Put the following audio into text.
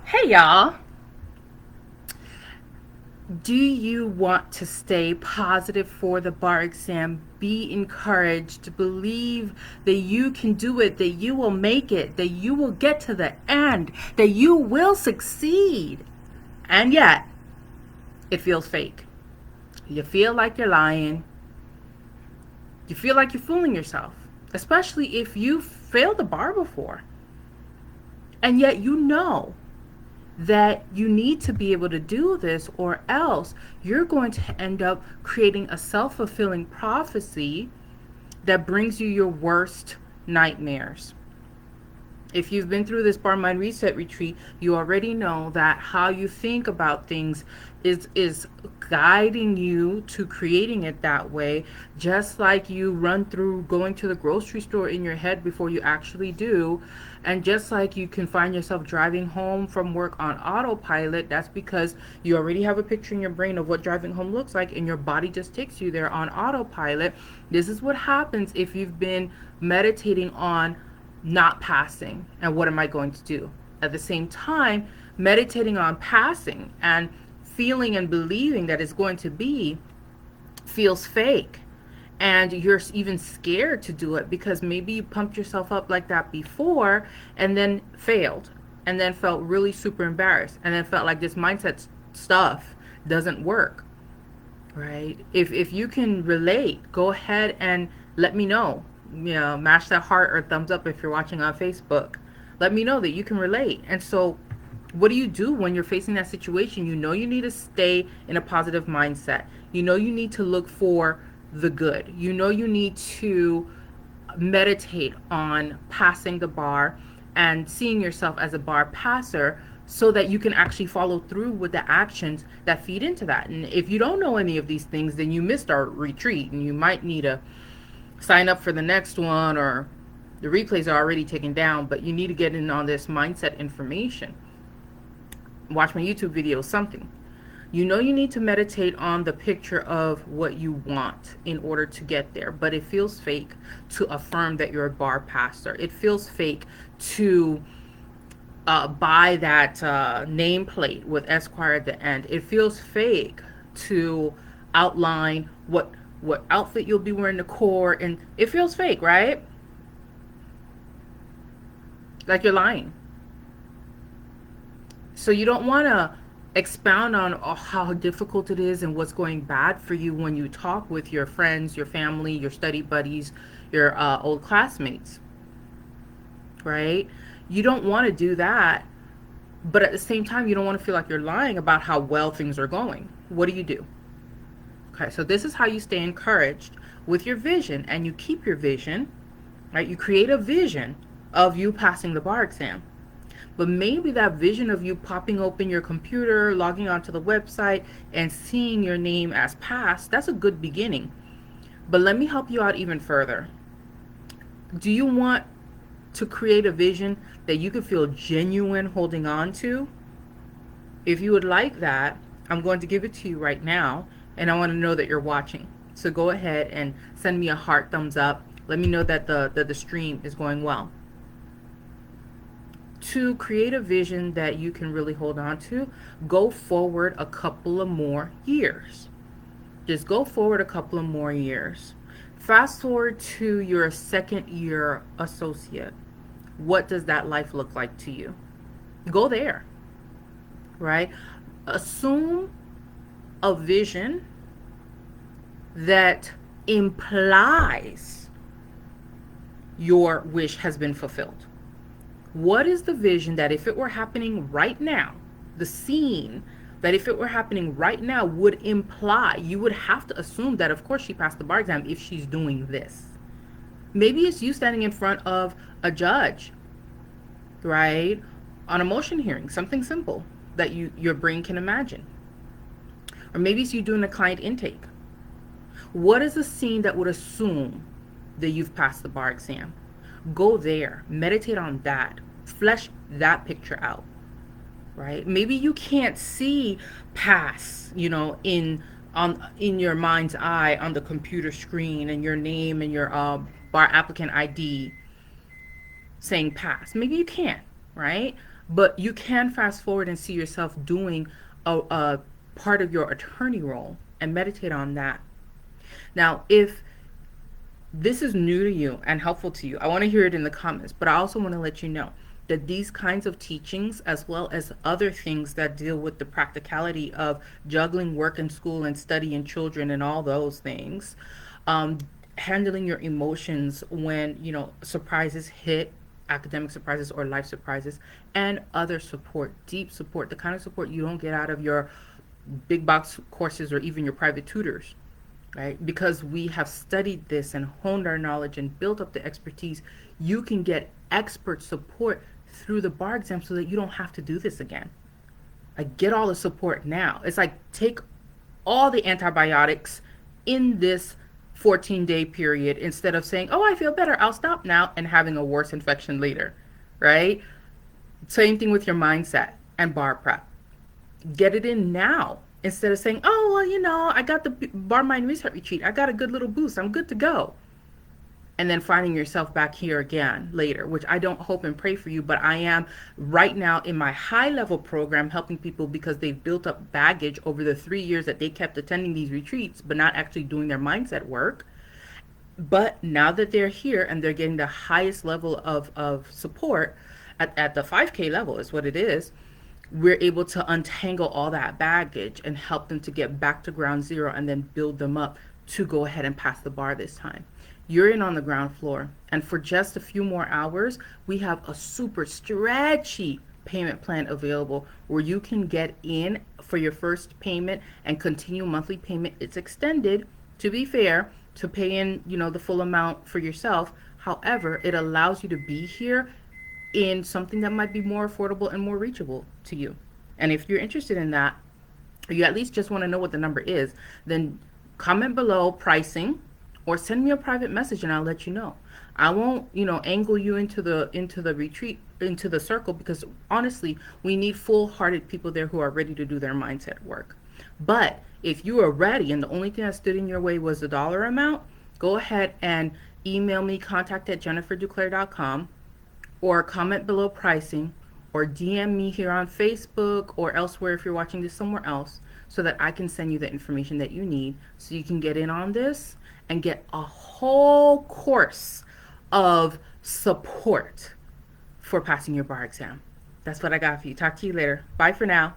Hey y'all, do you want to stay positive for the bar exam? Be encouraged, believe that you can do it, that you will make it, that you will get to the end, that you will succeed. And yet, it feels fake. You feel like you're lying, you feel like you're fooling yourself, especially if you failed the bar before. And yet, you know that you need to be able to do this, or else you're going to end up creating a self fulfilling prophecy that brings you your worst nightmares. If you've been through this bar mind reset retreat, you already know that how you think about things is guiding you to creating it that way, just like you run through going to the grocery store in your head before you actually do. And just like you can find yourself driving home from work on autopilot, that's because you already have a picture in your brain of what driving home looks like, and your body just takes you there on autopilot. This is what happens if you've been meditating on not passing and what am I going to do. At the same time, meditating on passing and feeling and believing that it's going to be feels fake. And you're even scared to do it because maybe you pumped yourself up like that before and then failed and then felt really super embarrassed and then felt like this mindset stuff doesn't work, right? If you can relate, go ahead and let me know. Mash that heart or thumbs up if you're watching on Facebook. Let me know that you can relate. And so, what do you do when you're facing that situation? You know you need to stay in a positive mindset. You know you need to look for the good. You know you need to meditate on passing the bar and seeing yourself as a bar passer so that you can actually follow through with the actions that feed into that. And if you don't know any of these things, then you missed our retreat and you might need to sign up for the next one, or the replays are already taken down, but you need to get in on this mindset information. Watch my YouTube video, something. You know you need to meditate on the picture of what you want in order to get there, but it feels fake to affirm that you're a bar passer. It feels fake to buy that nameplate with Esquire at the end. It feels fake to outline what outfit you'll be wearing, the core, and it feels fake, right? Like you're lying. So you don't want to expound on how difficult it is and what's going bad for you when you talk with your friends, your family, your study buddies, your old classmates, right? You don't want to do that, but at the same time, you don't want to feel like you're lying about how well things are going. What do? Okay, so this is how you stay encouraged with your vision, and you keep your vision, right? You create a vision of you passing the bar exam. But maybe that vision of you popping open your computer, logging onto the website, and seeing your name as passed, that's a good beginning. But let me help you out even further. Do you want to create a vision that you can feel genuine holding on to? If you would like that, I'm going to give it to you right now, and I want to know that you're watching. So go ahead and send me a heart, thumbs up. Let me know that the stream is going well. To create a vision that you can really hold on to, go forward a couple of more years. Just go forward a couple of more years. Fast forward to your second year associate. What does that life look like to you? Go there, right? Assume a vision that implies your wish has been fulfilled. What is the vision that if it were happening right now, the scene that if it were happening right now would imply, you would have to assume that of course she passed the bar exam if she's doing this. Maybe it's you standing in front of a judge, right? On a motion hearing, something simple that your brain can imagine. Or maybe it's you doing a client intake. What is the scene that would assume that you've passed the bar exam? Go there, meditate on that, flesh that picture out, right? Maybe you can't see pass, in your mind's eye on the computer screen, and your name and your bar applicant ID saying pass. Maybe you can't, right? But you can fast forward and see yourself doing a part of your attorney role and meditate on that. Now, if this is new to you and helpful to you, I want to hear it in the comments, but I also want to let you know that these kinds of teachings, as well as other things that deal with the practicality of juggling work and school and study and children and all those things, um, handling your emotions when surprises hit, academic surprises or life surprises, and other support, deep support, the kind of support you don't get out of your big box courses or even your private tutors, right? Because we have studied this and honed our knowledge and built up the expertise, you can get expert support through the bar exam so that you don't have to do this again. Like, get all the support now. It's like, take all the antibiotics in this 14-day period instead of saying, oh, I feel better, I'll stop now, and having a worse infection later, right? Same thing with your mindset and bar prep. Get it in now instead of saying, oh, well, I got the bar mind reset retreat. I got a good little boost. I'm good to go. And then finding yourself back here again later, which I don't hope and pray for you, but I am right now in my high level program helping people because they've built up baggage over the 3 years that they kept attending these retreats, but not actually doing their mindset work. But now that they're here and they're getting the highest level of support at the 5K level is what it is, we're able to untangle all that baggage and help them to get back to ground zero and then build them up to go ahead and pass the bar this time. You're in on the ground floor, and for just a few more hours, we have a super stretchy payment plan available where you can get in for your first payment and continue monthly payment. It's extended, to be fair, to pay in, the full amount for yourself. However, it allows you to be here in something that might be more affordable and more reachable to you. And if you're interested in that, or you at least just want to know what the number is, then comment below pricing or send me a private message and I'll let you know. I won't, angle you into the retreat, into the circle, because honestly, we need full-hearted people there who are ready to do their mindset work. But if you are ready and the only thing that stood in your way was the dollar amount, go ahead and email me, contact@jenniferduclair.com, or comment below pricing, or DM me here on Facebook or elsewhere if you're watching this somewhere else, so that I can send you the information that you need so you can get in on this and get a whole course of support for passing your bar exam. That's what I got for you. Talk to you later. Bye for now.